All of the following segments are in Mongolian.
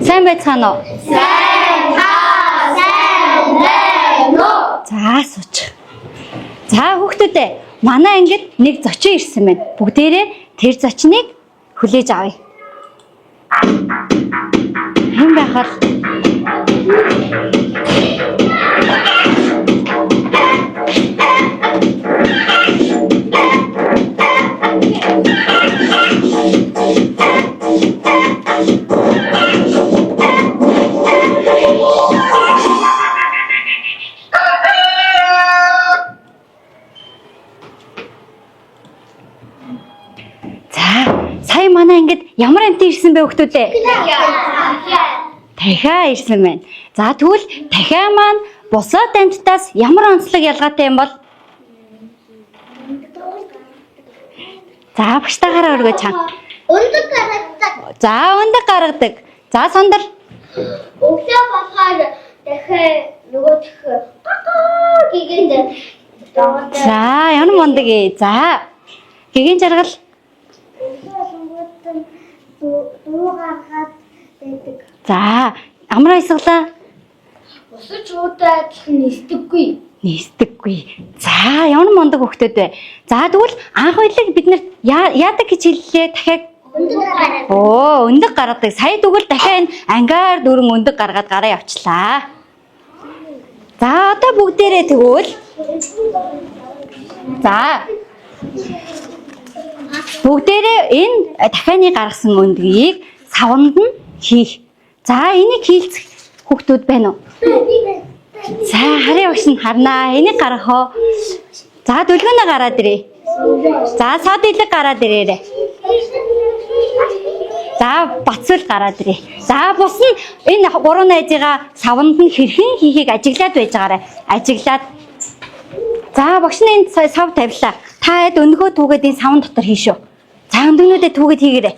Сайн байцгаана уу? Сайн байна уу? За сууч. За хүүхдүүдээ манай ангид нэг зочин ирсэн байна. Бүгдээрээ тэр зочныг хүлээж авъя. Хэн байхад сая манай ангид ямар амтан ирсэн бэ хүүхдүүдээ? Дахиа ирсэн байна. За тэгвэл дахиа маань бусад амттаас ямар онцлог ялгаатай юм бол? За багштайгаараа өргөж чам. Өндөг гаргадаг. За өндөг гаргадаг. За сондар. Өглөө болохоор дахиад нөгөөх гигэнд За ямар мундаг ээ. За гэгийн жаргал. дуу гаргаад байдаг. За амраа исглаа. Бусаж уудаа адилхан нисдэггүй. Нийсдэггүй. За ямар мундаг хөхтөд вэ? За тэгвэл анх үеийг бид нэр яадаг гэж хэллээ дахиад. Өндөг гаргадаг. Оо өндөг гаргадаг. Сая тэгвэл дахиад ангаар дөрөн өндөг гаргаад гараа явчлаа. За одоо бүгдээрээ тэгвэл за бүгдээрээ энэ дахианы гаргасан өндгийг савнд нь хийх. За энийг хийлцэх хүүхдүүд байна уу? За харин багш нь харнаа. Энийг гаргах уу? За дүлгөнөө гараад ирээ. За сад илэг гараад ирээрэй. За бацвал гараад ирээ. За бус нь энэ гурван найзыгаа савнд нь хэрхэн хийхийг ажиглаад байж байгаарай. Ажиглаад. За багш нь энэ сав тавилаа. Та хэд өнгөө түүгээд энэ савн дотор хийшүү. За өндөгнүүдээ түүгээд хийгээрэй.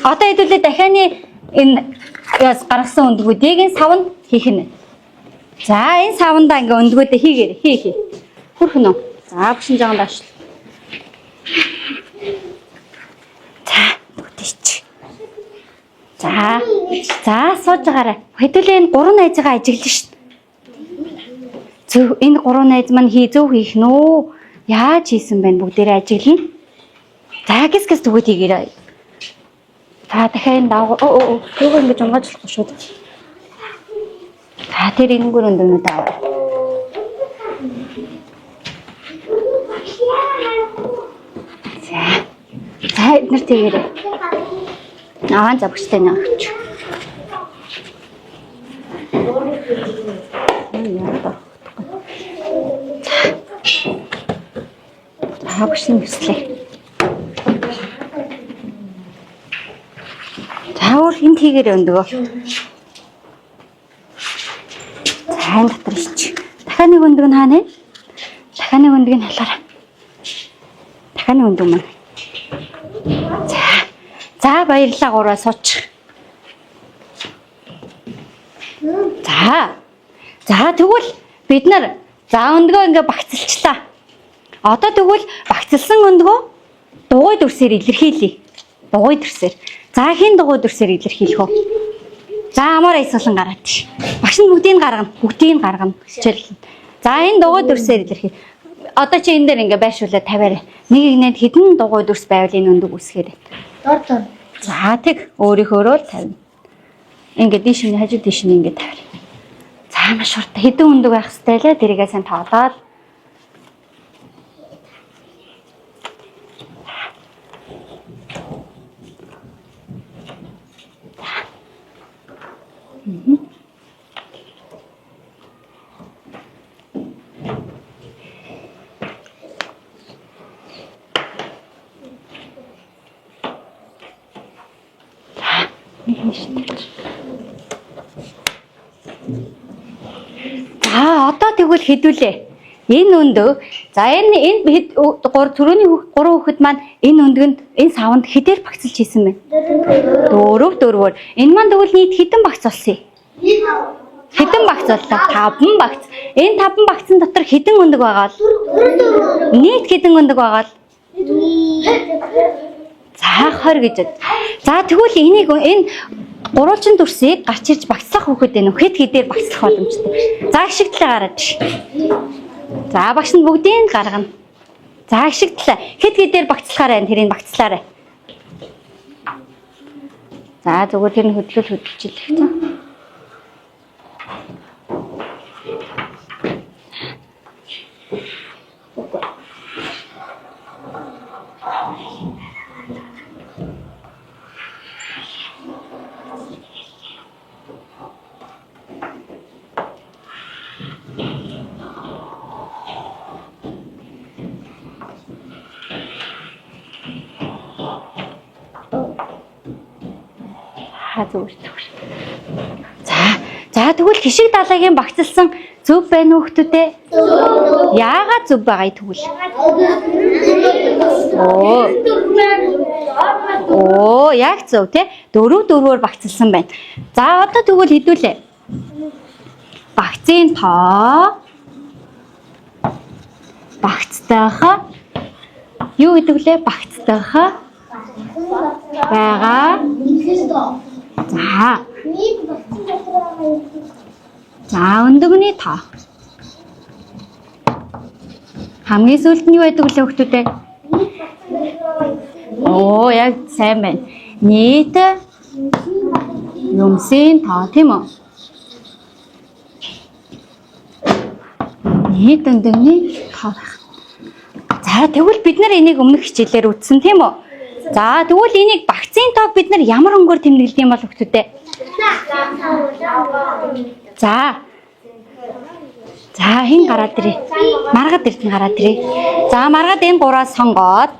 Одоо хэдүүлээ дахианы энэ гаргасан өндгүүдийг энэ савнд хийх нь. За энэ савндаа ингээ өндгүүдээ хийгээрэй. Хий. Хүрхэн үү? За бушин жаан дааш. За бүтээч. За сууж байгаарай. Хэдүүлээ энэ гурван найзгаа ажиглана шүү дээ. Зөв энэ гурван найз маань зөв хийх нөө. Яаж хийсэн бэ? Бүгдээрээ ажиглана. За гис түгээд хийгээрэй. Та дахиад даа. Юу ингэж унгаачлахгүй шүү дээ. Та тэр ингэнгүүр өндөгнүүд аваа. За эднэр тэгээрэй. За багштай нэг авч. За багш нь өслөө. Өөр хинт хийгээрэй өндөгөө. За энэ дотор ич. Дахиад нэг өндөг нь хаана вэ? Дахиад нэг өндөг нь халаарай. Дахиад нэг өндөг маань. За баярлалаа гурваа сууч. За тэгвэл бид нар өндгөө ингээ багцлчлаа. Одоо тэгвэл багцлсан өндгөө дугуй дүрсээр илэрхийлье. Дугуй дүрсээр. За хин дугуй дүрсээр илэрхийлэх үү? За амаараа исгалан гараад чи. Багш нь бүгдийг гаргана. Хичээл. За энэ дугуй дүрсээр илэрхий. Одоо чи энэ дээр ингээ байршуулаад тавиарай. Нэг игнэд хідэн дугуй дүрс байвал энэ өндөг үсгээр. Дор. За тэг өөрийнхөөрөө л тавина. Ингээ дээш нь хажуу дээш нь ингээ тавиарай. За маш урт хідэн өндөг байх хэрэгтэй лээ. Тэрийгээ сайн тоолоод. За одоо тэгвэл хэдүүлээ. Энэ өндөг. За энэ түрүүний гурван хүүхэд маань энэ өндгөнд энэ савнд хэдээр багцлж хийсэн бэ? Дөрвөөр. Энэ маань тэгвэл нийт хэдэн багц болсон юм? Хэдэн багц боллоо? 5 багц. Энэ 5 багцын дотор хэдэн өндөг байгаа л? Нийт хэдэн өндөг байгаа л? За 20 гэж. За тэгвэл энийг энэ Гурвалжин дүрсийг гарч ирж багцлах хүүхэд энэ хэд хэдээр багцлах боломжтой. За ашигтлаа гараад ир. За багш нь бүгдийг гаргана. За ашигтлаа хэд хэдээр багцлахаарай тэрийг багцлаарай. За зүгээр тэр нь хөдөлж илэх та. Зүгээр. За тэгвэл хишиг далайгийн багцлсан зөв байна уу хүмүүдээ? Яагаад зөв байгаа тэгвэл? Оо, яг зөв те. 4-4-өөр багцлсан байна. За одоо тэгвэл хэдүүлээ. Багцын тоо багцтайхаа юу гэдэг лээ? Багцтайхаа байгаа. За өндөгний тоо. Хамгийн сүүлд нь юу байдаг вэ хүмүүдээ? Оо, яг сайн байна. Нийт юмсын тоо тийм үү? Нийт өндөгний тоо. За тэгвэл бид нар энийг өмнөх хичээлээр үзсэн тийм үү? За тэгвэл энийг багцын тоог бид нар ямар өнгөөр тэмдэглэдэг юм бол хүмүүдээ? За хин гараад ирээ. Маргад эрдэнэ гараад ирээ. За маргад энэ гураас сонгоод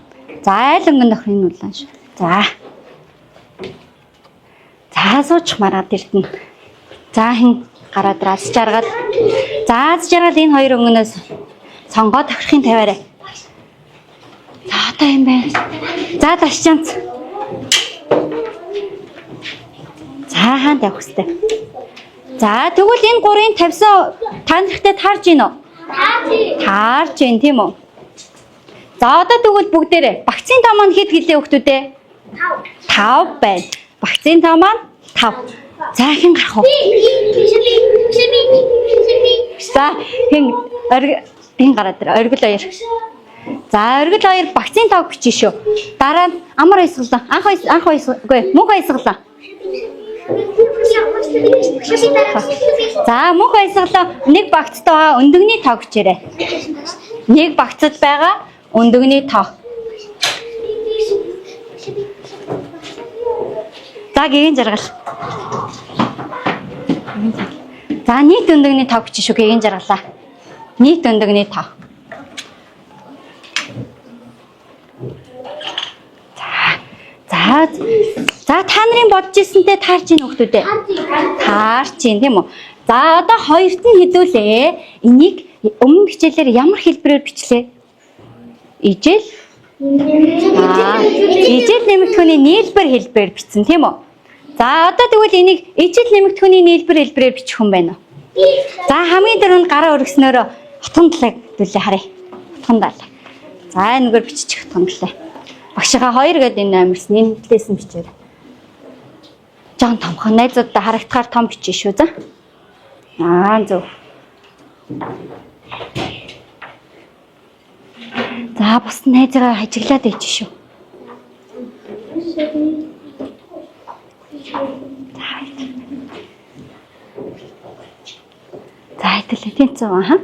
за айл өнгөн нөхрийн улаан шүү. За сууч маргад эрдэнэ. За хин гараад ирээ. Аз жаргал. За аз жаргал энэ хоёр өнгөнөөс сонгоод тохирохын тавиарай. За одоо юм байна. За ташчанц. За хаан тавих хөстэй. За тэгвэл энэ гурийн тавьсан та нартай таарж гин үү? Таарж гин тийм үү? За одоо тэгвэл бүгдээрээ багцын тоо маань хэд гэлээ хүмүүдээ? 5 байна. Багцын тоо маань 5. За хин гарах уу? За хин гараад ир. Оргил хоёр. За оргил хоёр багцын тоог бичиж шүү. Дараа нь амар баясгалаа. Анх баясгалаа. Мөнх баясгалаа. За мөнх баясгалаа. Нэг багцтай өндөгний тоог бичээрэй. Нэг багцад байгаа өндөгний тоо. За гэгэн жаргал. За нийт өндөгний тоог бичиж шүү гэгэн жаргалаа. Нийт өндөгний тоо. За та нарын бодож ирсэнтэй таарч ийн хүмүүдээ. Таарч ийн тийм үү? За одоо хоёрт нь хэдүүлээ. Энийг өмнө хичээлээр ямар хэлбэрээр бичлээ? Ижил. Ижил нэмэгдэхүүний нийлбэр хэлбэрээр бичсэн тийм үү? За одоо тэгвэл энийг ижил нэмэгдэхүүний нийлбэр хэлбэрээр бичих хүн байна уу? За хамгийн дөрөнд гараа өргөснөөрөө хотгон талаа хэдүүлээ харъя. Хотгон талаа. За энэгээр бичих хотгон талаа. Багшгаа 2 гэдэг энэ номерс энэ хэлээс нь бичээрэй. Жон томхон найзуудаа харагдахаар том бичиж шүү за. Зөв. За бус найзгаа хажиглаад ээж шүү. За хэдүүлээ тэнцүү аа.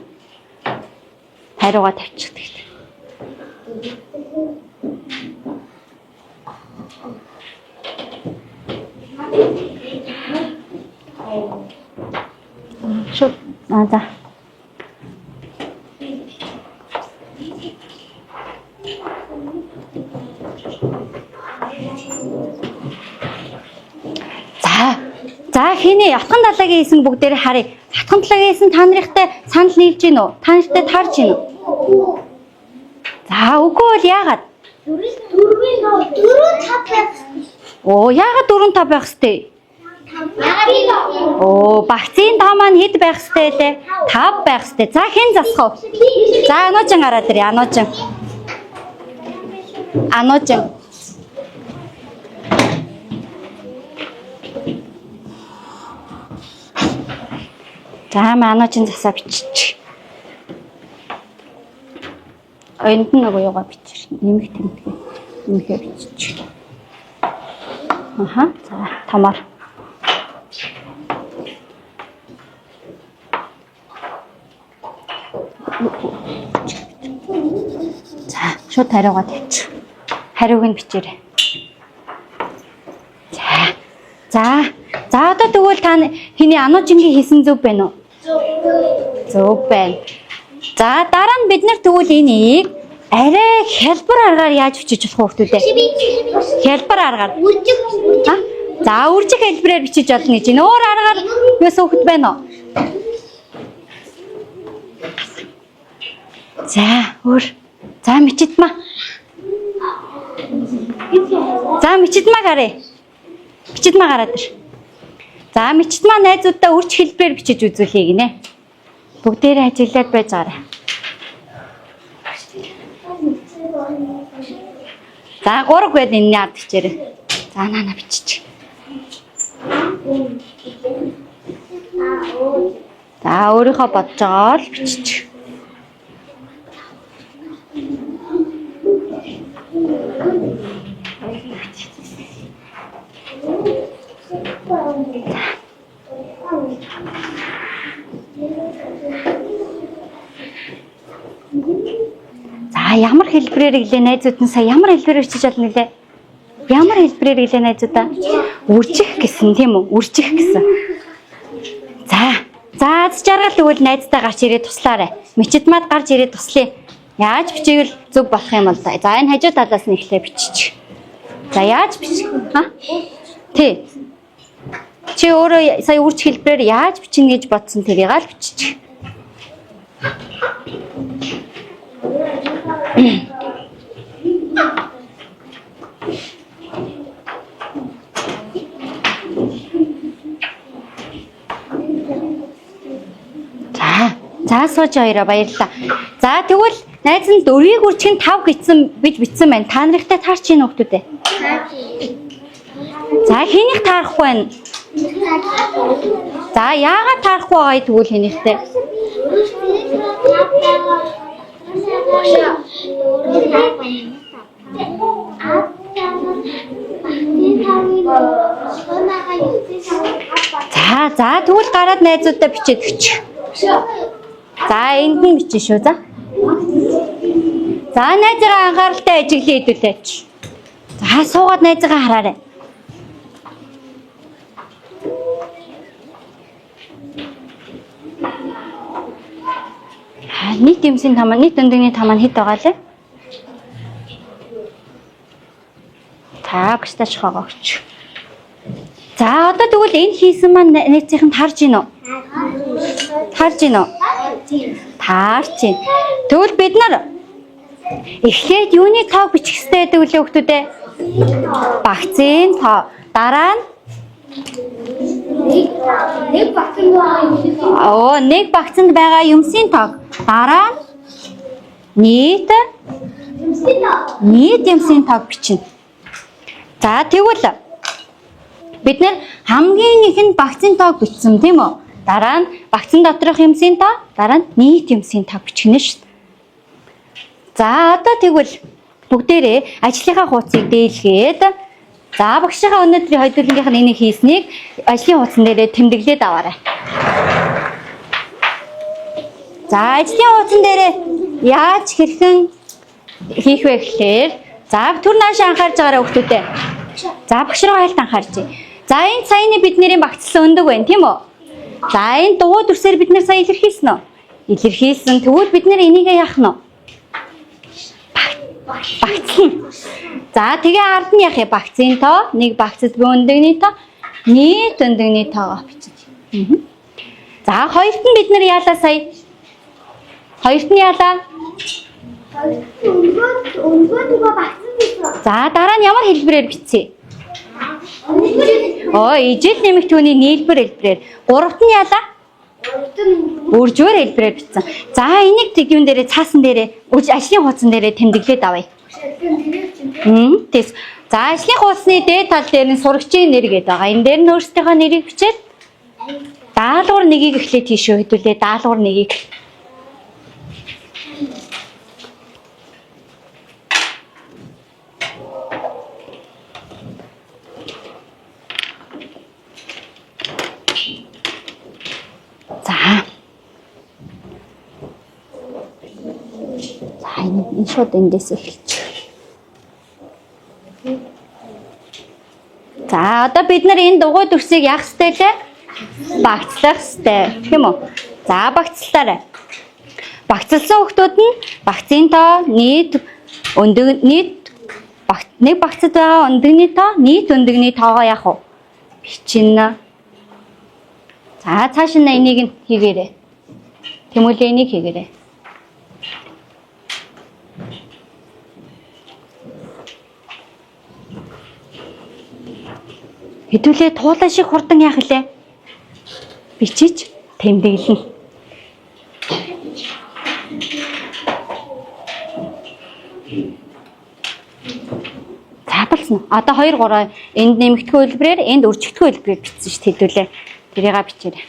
Хариугаа тавьчих гэдэг. Шо за. За хийнэ атхан далайгийн хэсэг бүгдээрээ харъя. Атхан далайгийн хэсэг та нартай санал нийлж гин үү? Та нартай таарж гин үү? За үгүй бол яагаад? 4-5 байх. Оо яагаад 4-5 байх хэвтэй? Оо багцын тоо маань хэд байх хэвтэй лээ? 5 байх хэвтэй. За хэн засах вэ? За ануужин гараад ирээ ануужин. За манажин засаа бичиж. Энд нь нөгөө юугаа бичиж. Нэмэх тэмдгээ. Нэмэхээ бичиж. Аха. За томор. За шууд хариугаа тавьчих. Хариуг нь бичээрэй. За одоо тэгвэл та хэний ануужингийн хийсэн зөв байна уу? Зөв байна. За дараа нь бид нар тэгвэл энийг арай хялбар аргаар яаж бичиж болох вэ хүүхдүүдээ? Хялбар аргаар. За үржих хэлбэрээр бичиж болно гэж. Өөр аргаар юус хүүхд байна уу? За өөр. За мичидмаа. За мичидмаа гараа. Мичидмаа гараад ир. За мичидмаа найзуудаа үрж хэлбэрээр бичиж үзүүлье гинэ. Бүгдээрээ ажиглаад байж байгаарай. За 3 гээд энэ яад бичээрэй. За наана бичиж. За өөрийнхөө бодож байгаа л бичиж. За ямар хэлбэрээр гэлээ найзууд нь сая ямар хэлбэрээр бичиж болно нэлээ? Ямар хэлбэрээр гэлээ найзуудаа? Үржих гэсэн тийм үү? Үржих гэсэн. За аз жаргал тэгвэл найздаа гарч ирээд туслаарай. Мичидмад гарч ирээд туслая. Яаж бичээл зөв болох юм бол за энэ хажуу талаас нь эхлээ бичиж. За яаж бичих? Тий. Чи өөрөө сая үрж хэлбэрээр яаж бичнэ гэж бодсон тэрийг л бичиж. За сууж хоёроо баярлалаа. За тэгвэл найз нь 4-ийг үржих нь 5 гэсэн гэж бичсэн байна. Та нартай таарч ийн хүүхдүүдээ. За хэнийх таарахгүй байна? За яагаад таарахгүй байгаа тэгвэл хэнийхтэй? За тэгвэл гараад найзуудаа бичээд өгч. За энд нь бичнэ шүү за. За найзгаа анхааралтай ажиглая хэдүүлээч. За суугаад найзгаа хараарай. Нийт юмсын тамаа, нийт өндөгний тамаа хэд байгаа лээ? Та багштаач хагаа өгч. За одоо тэгвэл энэ хийсэн маань найзынх нь тарж гин үү? Тарж гин үү? Таарч гин. Тэгвэл бид нар эхлээд юуны тоог бичих хэрэгтэй гэдэг үлээ хүүхдүүдээ? Багцын тоо. Дараа нь нэг багцанд байгаа юмсын тоог. Дараа нь нийт юмсын тоог бичнэ. За тэгвэл бид нэр хамгийн ихэнд багцын тоог бичсэн тийм үү? Дараа нь багцан доторх юмсын тоо, дараа нь нийт юмсын тоог бичгэнэ шүү дээ. За одоо тэгвэл бүгдээрээ ажлынхаа хуудсыг дээлгээд за багшийнхаа өнөөдрийн хоёрдуурынх нь энийг хийснийг ажлын хуудсан дээрээ тэмдэглээд аваарай. За ажлын хуудсан дээрээ яаж хэрхэн хийх вэ гэхээр за түр нааш анхаарж байгаарай хүүхдүүдээ. За багш руу хайлт анхаарч. За энэ саяны бидний багцлсан өндөг байна тийм үү? За энэ дугуй дүрсээр бид нэр сая илэрхийлсэн үү? Илэрхийлсэн. Тэгвэл бид нэр энийг яах нь вэ? Багцлан. За тэгээ ард нь яах вэ? Багцын тоо, нэг багцад буй өндөгний тоо, нийт өндөгний тоогоо бичиж. За хоёрт нь бид нэр яалаа сая? Хоёрт нь яалаа? Өнгөө багцсан гэсэн. За дараа нь ямар хэлбэрээр бичсэн? Ижил нэмэх түүний нийлбэр хэлбэрээр. Гуравт нь яалаа? Үржвэр хэлбэрээр бичсэн. За энийг тэгвэн дээрээ цаасан дээрээ ажлын хуудсан дээрээ тэмдэглээд авъя. Тэс. За ажлын хуудсны дээд тал дээр нь сурагчийн нэр гэдэг байгаа. Энэ дээр нь өөрсдийнхөө нэрийг бичээд даалгавар нэгийг эхлээд тийшөө хэдүүлээ. Даалгавар нэгийг. За. За энэ шууд эндээс эхэлж. За одоо бид нар энэ дугуй дүрсийг яах ёстой лээ? Багцлах ёстой. Тэг юм уу? За багцлаарай. Багцлсан хүмүүс нь багцын тоо нийт нэг багцад байгаа өндөгний тоо нийт өндөгний тоогоо яах вэ? Бичнэ. За цааш нь энийг нь хийгээрэй. Тэмүүлээ энийг хийгээрэй. Хэдүүлээ туулаа шиг хурдан яах вэ? Бичиж тэмдэглэнэ. За болсон. Одоо 2 3 энд нэмэгдэхүй хэлбэрээр энд өржигдэхүй хэлбэрээр бичсэн шүү дээ. Хэдүүлээ. Тэрийг бичээрэй.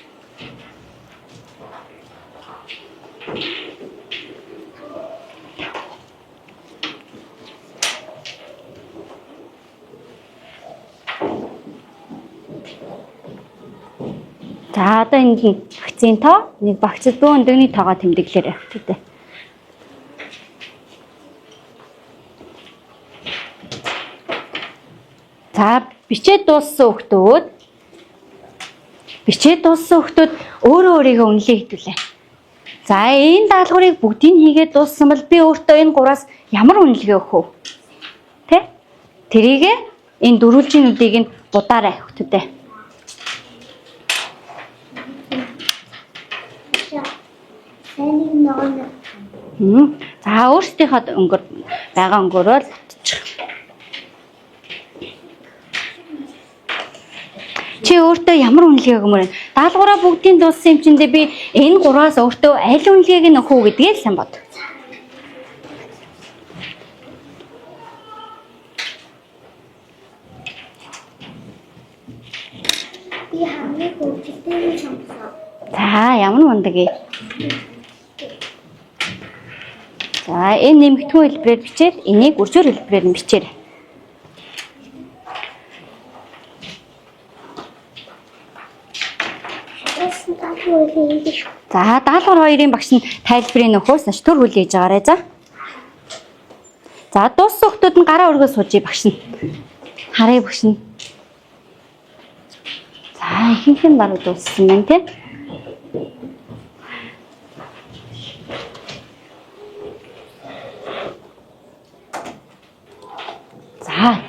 За одоо энд нь багцын тоо нэг багцад дөө өндөгний тоогоо тэмдэглээрэй. Тэ. За бичээд дууссан хүмүүс өөрөө өөрийгөө үнэлээ хэдүүлээ. За энэ даалгаврыг бүгдийг хийгээд дууссан бол би өөртөө энэ 3-аас ямар үнэлгээ өгөх вэ? Тэ? Тэрийг энэ дөрвөлжинүүдийг нь будаарай хүмүүстээ. За өөрсдийнхөө өнгөр байгаа өнгөөрөө л утчих. Чи өөртөө ямар үнэлгээ өгмөр вэ? Даалгавраа бүгдийн дууссан юм чиндээ би энэ 3-аас өөртөө аль үнэлгээг нь өгөх үү гэдгийг сайн бод. Би хамгийн хөвгөлтэй сонсоо. За ямар мундаг ээ. За энэ нэмэгдэхүй хэлбэрээр бичээд энийг үржүүр хэлбэрээр нь бичээрэй. За даалгавар 2-ын багш нь тайлбарыг нөхөөс нач төр хүлээж байгаарай за. За дууссан хүмүүс нь гараа өргөө суужий багш нь. Харъя багш нь. За ихэнх нь баруун дууссан байна тийм.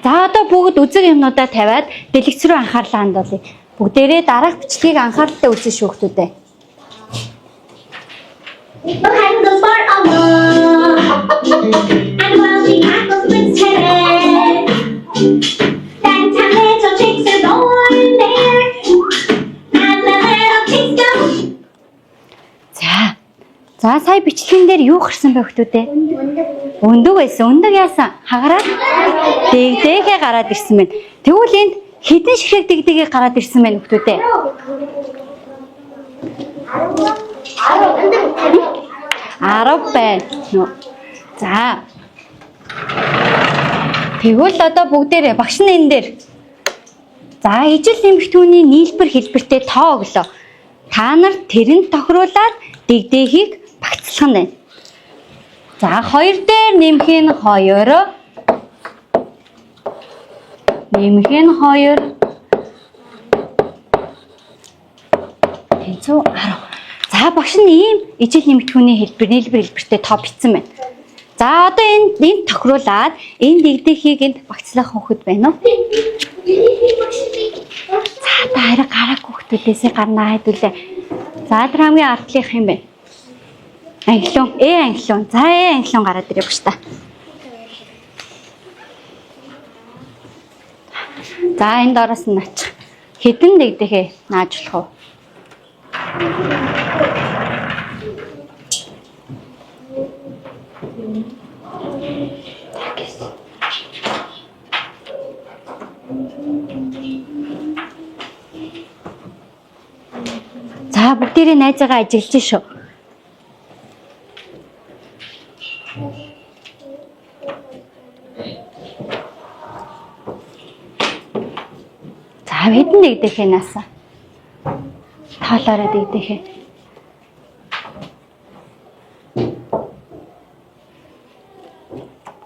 За одоо бүгд үзэг юмнуудаа тавиад дэлгэц рүү анхаарлаа хандуулъя. Бүгдээрээ дараах бичлэгийг анхааралтай үзэн шүү хүмүүстээ. За сая бичлэгэн дээр юу гарсан бэ хүмүүстээ? Өндөг байсан. Өндөг яасан? Хагараад дэгдэхээ гараад ирсэн байна. Тэгвэл энд хэдэн ширхэг дэгдэгээ гараад ирсэн байна хүмүүстээ? 10 байна. За. Тэгвэл одоо бүгдээрээ багш нь энэ дээр. За ижил нэмэгдэхүүний нийлбэр хэлбэртэй тоо өглөө. Та нар тэрэнд тохируулаад дэгдэхийг багцлах нь байна. За 2 дээр нэмэх нь 2. Нэмэх нь 2. Тэнцүү 10. За багш нь ийм ижил нэмэгдэхүүний нийлбэр хэлбэртэй тоо бичсэн байна. За одоо энд тохируулаад энэ дэгдэхийг энд багцлах хөхөд байна уу? За та хараа гараагүй хүмүүстээсээ гарнаа хэдүүлээ. За тэр хамгийн ардлынх юм байна. Англиун, англиун. За англиун гараад ирээ багш та. За энд ороос нь нач. Хэдэн дэгдэхээ нааж болох вэ? За бүгдээрээ найзаагаа ажиглаж шүү. За хэдэн дэгдэх юм наасаа. Тоолоороо дэгдэх юм.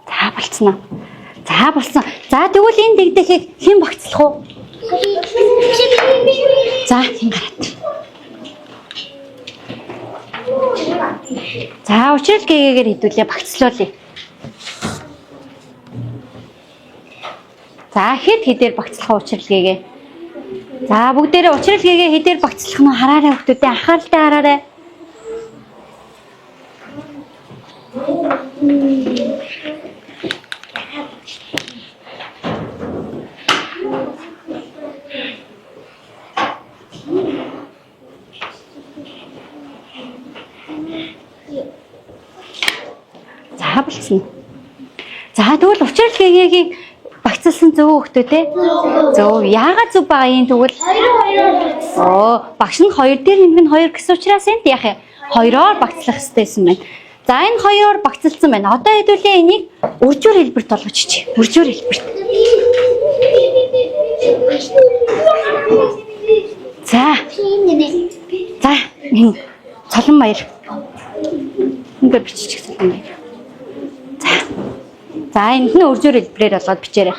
За болцсон уу? За болсон. За тэгвэл энэ дэгдэхийг хэн багцлах уу? За хэн гараад. За учрал гээгээр хэдүүлээ багцлуулъя. За хэдээр багцлах учрал гээгээ. За бүгдээрээ учрал гээгээ хэдээр багцлах нь хараарай хүмүүстээ анхааралтай хараарай. За болчихно. За тэгвэл учрал гээгийг багцлсан зөв хөхтөө те. Зөв. Яагаад зөв байгаа юм тэгвэл? Багш нь 2 дээр нэмэх нь 2 гэсэн учраас энд яах юм? 2-оор багцлах хэрэгтэйсэн байна. За энэ 2-оор багцлсан байна. Одоо хэдүүлээ энийг үржүүр хэлбэрт болгочих. Үржүүр хэлбэрт. За. За. Цолон баяр. Ингээд бичих цолон баяр. За. За энд нь үржүүр хэлбэрээр болгоод бичээрэй.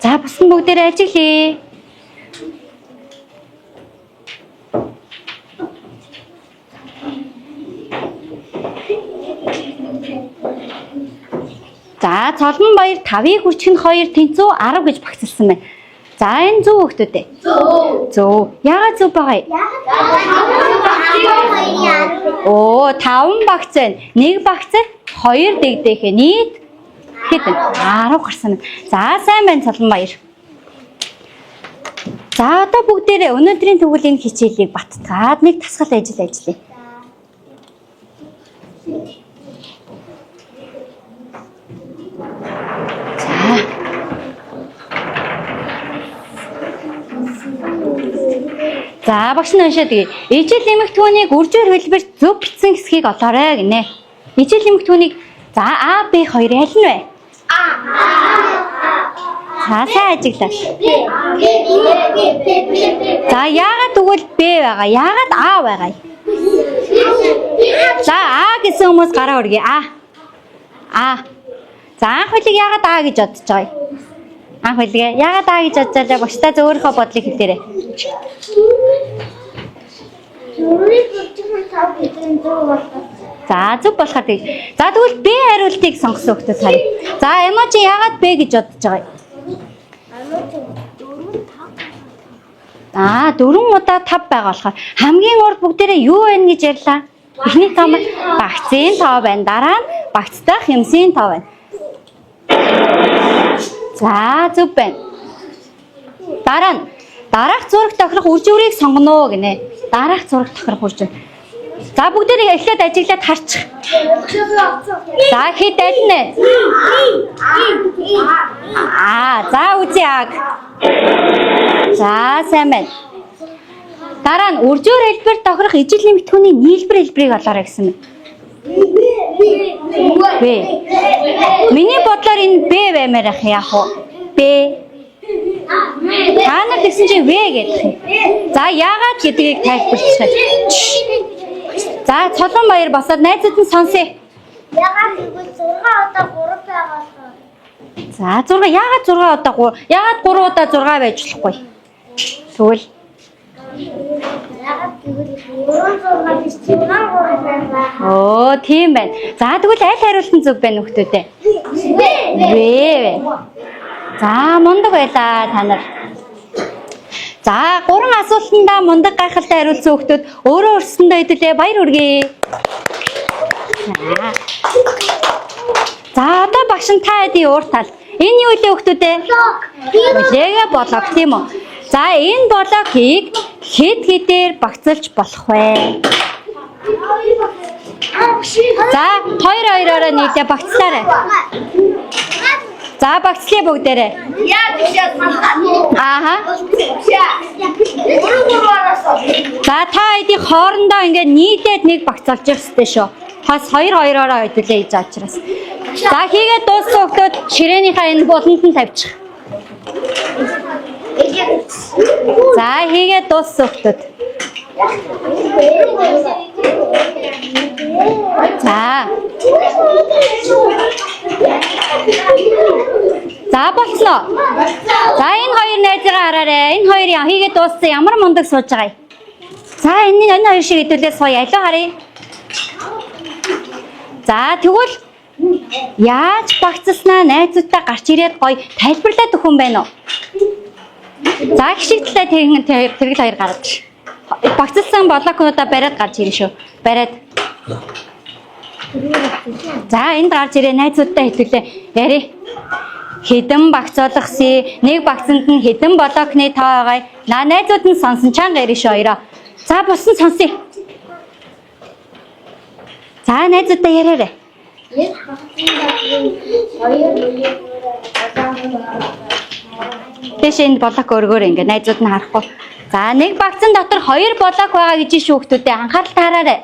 За бус нь бүгдээрээ ажиглая. За цолон баяр 5-ыг хүрчих нь 2 тэнцүү 10 гэж багцлсан байна. За энэ зөв хөхтөдөө. Зөв. Яагаад зөв байгаа юм? Оо 5 багц байна. 1 багцад 2 дэгдэхээ нийт хэдэн 10 гарсан. За сайн байна цолон баяр. За одоо бүгдээрээ өнөөдрийн тэгвэл энэ хичээлийг баттгаад нэг тасгал ажил ажиллая. За багш нь уншаад гээ. Ижил эмэгтүүнийг үржүүр хэлбэрт зөв бичсэн хэсгийг олоорой гинэ. Ижил эмэгтүүнийг за А, Б хоёр аль нь вэ? За сайн ажиглаа. За яагаад тэгвэл Б байгаа? Яагаад А байгаа юм? За А гэсэн хүмүүс гараа өргөе. А. За анх үлийг яагаад А гэж бодож байгаа юм? Анх үлгээ яагаад А гэж бодож байгаа багштай зөвөөрхөө бодлыг хэлээрэй. За зөв болохоор тэг. За тэгвэл Б хариултыг сонгосон хүмүүс харъя. За эможи яагаад Б гэж бодож байгаа юм? 4 удаа 5 байгаа болохоор хамгийн урд бүгдээрээ юу байна гэж ярьлаа? Эхний тоо маань багцын тоо байна. Дараа нь багцтай хэмсийн тоо байна. За зөв байна. Дараах зураг тохирох үржүүрийг сонгоно гинэ. Дараах зураг тохирох үржүүр. За бүгдээрээ эхлээд ажиглаад харчих. За хэд аль нэ? За үзье аг. За сайн байна. Дараа нь үржүүр хэлбэр тохирох ижил нэмэгдэхүүний нийлбэр хэлбэрийг олоорой гэсэн юм. Б. Миний бодлоор энэ Б баймаар ах яах вэ? Б. Та нар гэсэн чинь В гэдэг юм. За яагаад гэдгийг тайлбарлах. За цолон баяр басаад найзууд нь сонсъё. Ягаад гэвэл 6 удаа 3 байгаа болохоор. За 6 яагаад 6 удаа 3? Яагаад 3 удаа 6 байж болохгүй? Тэгвэл Ягаад гэвэл 3 6 биш 6 байгаа. оо тийм байна. За тэгвэл аль хариулт нь зөв байна хүмүүстээ? В. За мундаг байлаа та нар. За 3 асуултандаа мундаг гайхалтай хариулсан хүмүүс өөрөө өөрсөндөө хэдүүлээ баяр хүргэе. За одоо багш нь та хэдийн уур тал. Энэ юу вэ хүмүүстээ? Лего блок тийм үү? За энэ блокийг хэд багцлж болох вэ? За 2-2-ороо нийлээ багцлаарай. За багцлаа бүгдээрээ. Яа тийшээ санаа. Ааха. Гурваараас. За та эдийн хоорондоо ингээд нийлээд нэг багц олж явах хэрэгтэй шүү. Хас 2-2-ороо хөдөлөө хийж байгаа учраас. За хийгээд дууссан хүмүүс ширээнийхээ энэ буланд нь тавьчих. За хийгээд дууссан хүмүүс. За. За болсноо. За энэ хоёр найзгаа хараарай. Энэ хоёрын хийгээд дууссан ямар мундаг сууж байгаа юм. За энэ хоёр шиг хэдүүлээ сууя. Алуу харъя. За тэгвэл яаж багцснаа найзуудтай гарч ирээд гоё тайлбарлаад өгөх юм байна уу? За гişигтлээ тэргэл хоёр гараад. Багцсан блокнуудаа бариад гарч ирнэ шүү. Бариад. За энд гарч ирээ найзуудтай хэлүүлээ. Яри. Хэдэн багц олгосон, нэг багцанд нь хэдэн блокны тоо байгаа. Найзууд нь сонсон чанга ирнэ шүү хоёроо. За бусан сонсъё. За найзуудтай яриарай. Тэш энэ блок өргөөр ингээ найзууд нь харахгүй. За нэг багцан дотор 2 блок байгаа гэж шүү хүмүүстээ анхаарал таараарай.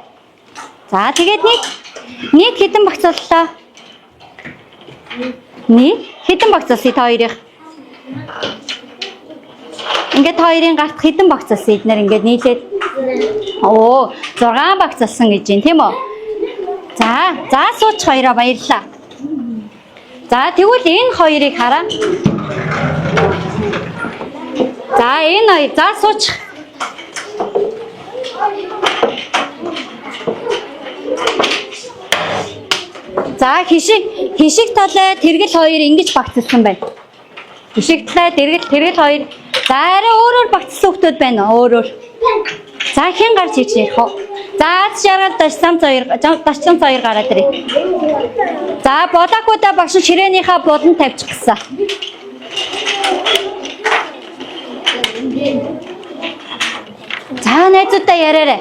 За тэгээд нэг хэдэн багц боллоо? Нэг хэдэн багц олсон та хоёрын? Ингээд хоёрын гарт хэдэн багц олсон эднэр ингээд нийлээд. Оо 6 багц олсон гэж юм тийм үү? За сууч хоёроо баярлалаа. За тэгвэл энэ хоёрыг хараа. За энэ хоёр за сууч. За хишиг талаа тэргэл хоёр ингэж багцсан байна. Хишиг талаа тэргэл хоёр за арай өөрөөр багцсан хүмүүс байна өөрөөр. За хэн гарч ич ярих вэ? За шаргал дашламц хоёр гараад ирээ. За болоокуудаа багш ширээнийхээ буланд тавьчих гэсэн. За найзуудаа яриарай.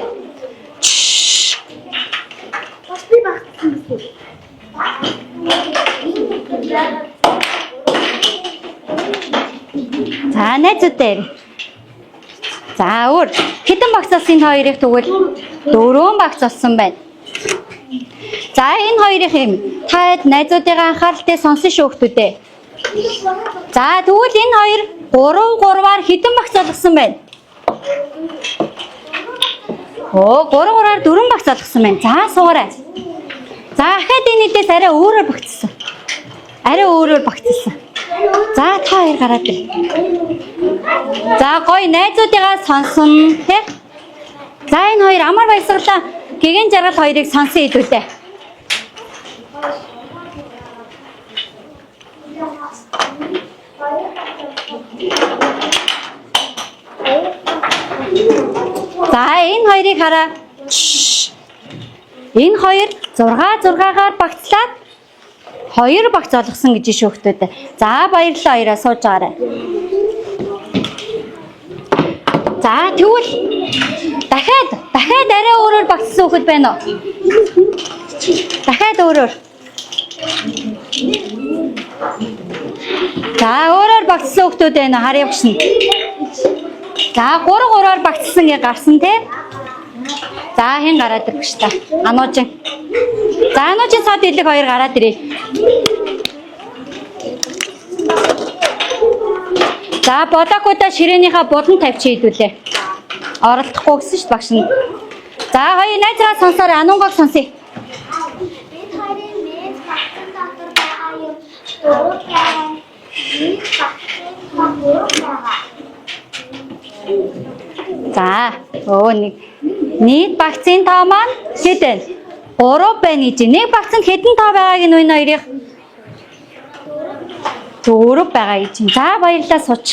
Бас би багтсан. За найзуудаа ярь. За өөр хэдэн багц олсон энэ хоёрыг тэгвэл 4 багц олсон байна. За энэ хоёрыг юм таад найзуудыгаа анхааралтай сонсон шүү хүмүүстээ. За тэгвэл энэ хоёр 3-3-аар хэдэн багц олгосон байна? Оо 3-3-аар 4 багц олгосон байна. За суугаарай. За ахад энэ нэдээс арай өөрөөр багцсан. Арай өөрөөр багцсан. За та хоёр гараад ир. За гоё найзуудыгаа сонсон тий. За энэ хоёр амар баясгалаа. Гэгэн жаргал хоёрыг сонсон хэдүүлээ. За энэ хоёрыг хараа. Энэ хоёр 6-6-гаар багцлаад 2 багц олгосон гэж шүү хүмүүстээ. За баярлалаа хоёроо сууж байгаарай. За тэгвэл дахиад арай өөрөөр багцсан хүмүүс байна уу? Дахиад өөрөөр. За өөрөөр багцсан хүмүүс байна харъя багшна. За 3-3-аар багцсан гэж гарсан тий. За хэн гараад ирэх та? Ануужин. За ануужин сод хэлэг хоёр гараад ирээ. За болоокуудаа ширээнийхээ булан тавьчих хийдүүлээ. Оролдохгүй гэсэн шүү багш нь. За хоёр найзгаа сонсоор анунгог сонсъё. Энэ хоёрын мэд багтсан дотор байгаа юм. Дөрөв байгаа. Нэг багтсан дөрөв байгаа. За нэг нийт багцын тоо маань хэдэн? 3 байна гэж. Нэг багцанд хэдэн тоо байгааг нь энэ хоёрыг 4 байгаа гэж. За баярлалаа сууч.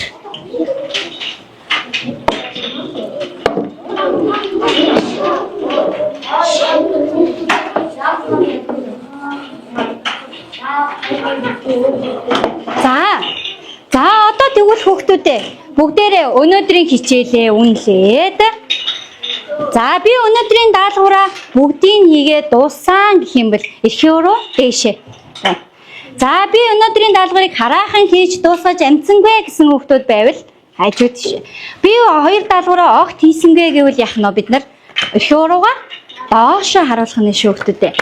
За одоо тэгвэл хүүхдүүдээ бүгдээрээ өнөөдрийн хичээлээ үнэлээд за би өнөөдрийн даалгавраа бүгдийг хийгээд дууссан гэх юм бэл эрхээ рүү дээшээ. За би өнөөдрийн даалгаврыг хараахан хийж дуусгаж амжсангүй гэсэн хүүхдүүд байвал хажууд тийш. Би хоёр даалгавраа огт хийсэнгүй гэвэл яах нь бид нар өшөө руугаа доошо харуулах нь шүү хүүхдүүдээ.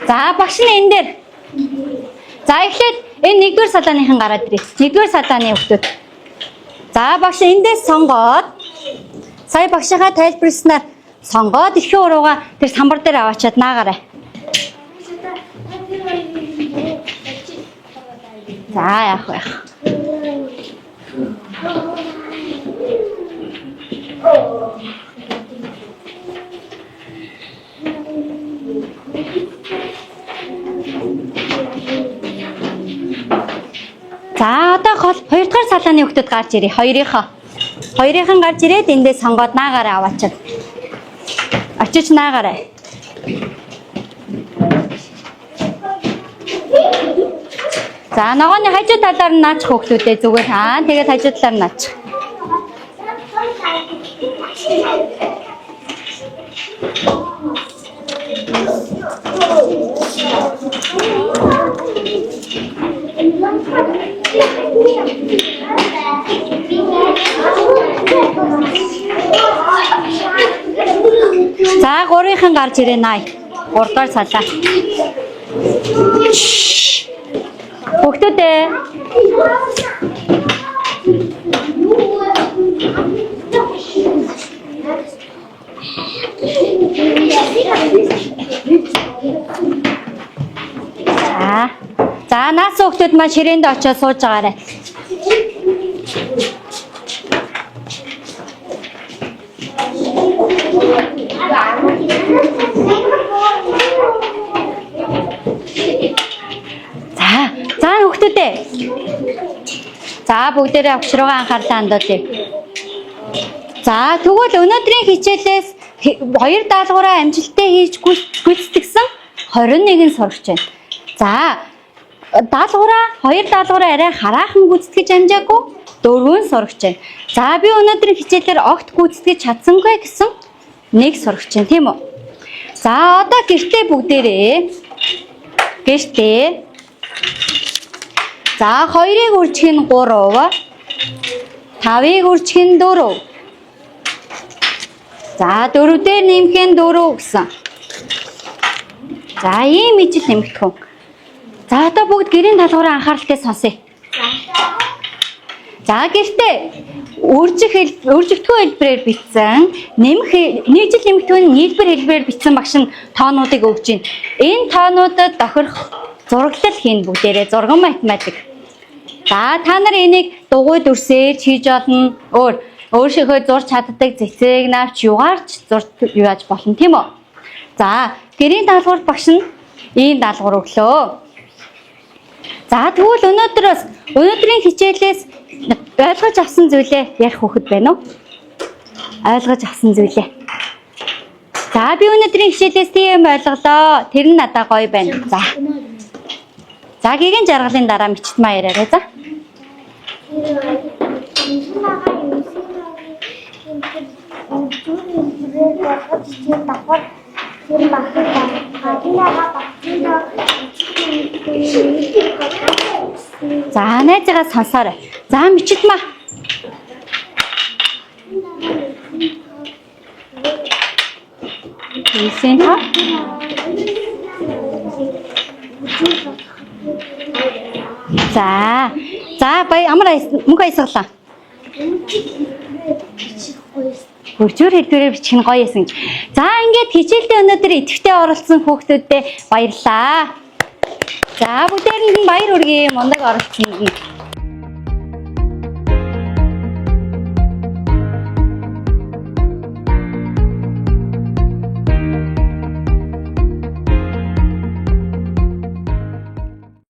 За багш нь энэ дээр. За эхлээд энэ нэгдүгээр салааныхан гараад ирээ. Нэгдүгээр салааны хүүхдүүд. За багш эндээс сонгоод сая багшийнхаа тайлбарласнаар сонгоод эхээ урууга тэр самбар дээр аваачаад наагаарай. За яах вэ? За одоо хоёр дахь салааны хүүхдүүд гарч ирээ. Хоёрынхан гарч ирээд эндээ сонгоод наагаараа аваачаад. Очиж наагаарай. За ногооны хажуу талаар нь наачих хүүхдүүдээ зүгээр хаа. Тэгээд хажуу талаар нь наачих. За гурвынхан гарч ирээ наа. 3 дахь салаа. Хүүхдүүдээ. За наас хүүхдүүд маань ширээнд очиж сууж байгаарай. За хүүхдүүдээ. За бүгдээрээ огшруугаа анхаарлаа хандуулъя. За тэгвэл өнөөдрийн хичээлээс хоёр даалгавраа амжилттай хийж гүйцэтгэсэн 21 сурагч байна. За хоёр даалгавраа арай хараахан гүйцэтгэж амжаагүй 4 сурагч байна. За би өнөөдрийн хичээлээр огт гүйцэтгэж чадсангүй гэсэн 1 сурагч байна, тийм үү? За одоо гэртээ бүгдээрээ за 2-ыг үржих нь 3, 5-ыг үржих нь 4. За 4 дээр нэмэх нь 4 гэсэн. За ийм ижил нэмэгдэх үү. За одоо бүгд гэрийн даалгавраа анхааралтай сонсъё. За гэртээ үржигдэх хэлбэрээр бичсэн нэг жил нэмэгдэх нь нийлбэр хэлбэрээр бичсэн багш нь тоонуудыг өгч байна. Энэ тоонуудад тохирох зураглал хийн бүгдээрээ зурган математик. За та нар энийг дугуй дүрсээр хийж олно. Өөрийнхөө зурж чаддаг цэцэг навч югаарч зурж юуаж болно, тийм үү? За гэрийн даалгавар багш нь ийм даалгавар өглөө. За тэгвэл өнөөдрийн хичээлээс ойлгож авсан зүйлээ ярих хүүхэд байна уу? Ойлгож авсан зүйлээ. За би өнөөдрийн хичээлээс тийм ойлголоо. Тэр нь надад гоё байна. За гэгийн жаргалын дараа мичтмаа яриарай за. За найзгаа сонсоорой. За мичтмаа. Ийсэн та. За бай амар мөнгө аясгалаа. Хурцөр хэлбэрээр бичих нь гоё эсэн. За ингээд хичээлдээ өнөөдөр идэвхтэй оролцсон хүүхдүүдэд баярлалаа. За бүгдээрэнд нь баяр хүргэе. Мундаг оролцсон.